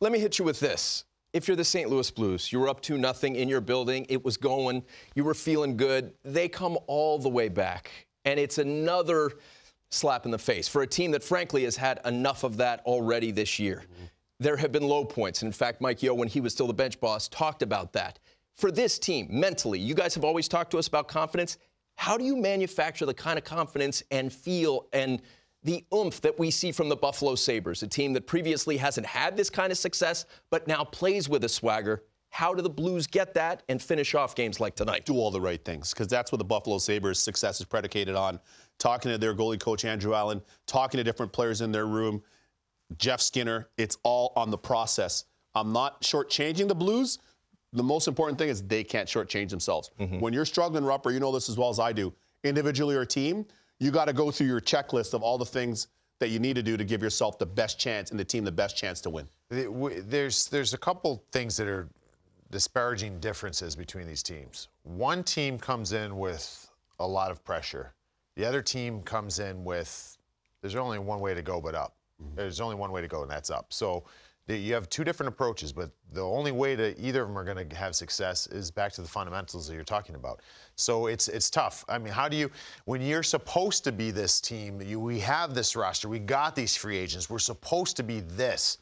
Let me hit you with this. If you're the St. Louis Blues, you were up 2-0 in your building, it was going, you were feeling good, they come all the way back. And it's another slap in the face for a team that, frankly, has had enough of that already this year. There have been low points. In fact, Mike Yeo, when he was still the bench boss, talked about that. For this team, mentally, you guys have always talked to us about confidence. How do you manufacture the kind of confidence and feel and the oomph that we see from the Buffalo Sabres, a team that previously hasn't had this kind of success, but now plays with a swagger? How do the Blues get that and finish off games like tonight? Do all the right things, because that's what the Buffalo Sabres' success is predicated on. Talking to their goalie coach, Andrew Allen, talking to different players in their room, Jeff Skinner, it's all on the process. I'm not shortchanging the Blues. The most important thing is they can't shortchange themselves. When you're struggling, Rupper, you know this as well as I do, individually or team, you got to go through your checklist of all the things that you need to do to give yourself the best chance and the team the best chance to win. There's a couple things that are disparaging differences between these teams. One team comes in with a lot of pressure. The other team comes in with, there's only one way to go but up. There's only one way to go, and that's up. So you have two different approaches, but the only way that either of them are going to have success is back to the fundamentals that you're talking about. So it's tough. I mean, how do you, when you're supposed to be this team, we have this roster, we got these free agents, we're supposed to be this,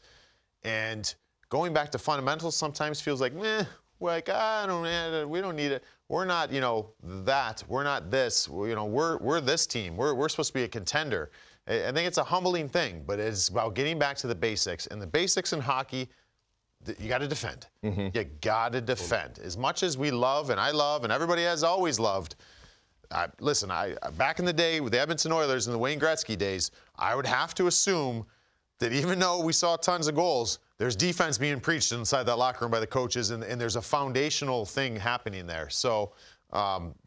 and going back to fundamentals sometimes feels like, meh, like, we don't need it. We're not, that. We're not this. We're this team. We're supposed to be a contender. I think it's a humbling thing, but it's about getting back to the basics. And the basics in hockey, you got to defend. You got to defend. As much as we love, and everybody has always loved. Listen, back in the day with the Edmonton Oilers and the Wayne Gretzky days, I would have to assume that even though we saw tons of goals, there's defense being preached inside that locker room by the coaches, and there's a foundational thing happening there. So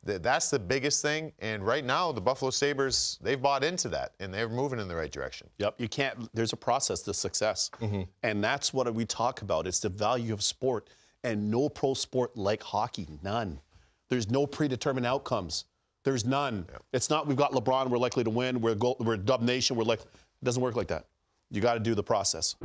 that's the biggest thing. And right now, the Buffalo Sabres, they've bought into that, and they're moving in the right direction. Yep, you can't, there's a process to success. And that's what we talk about. It's the value of sport, and no pro sport like hockey, none. There's no predetermined outcomes. There's none. Yep. It's not we've got LeBron, we're likely to win, we're Dub Nation, it doesn't work like that. You got to do the process.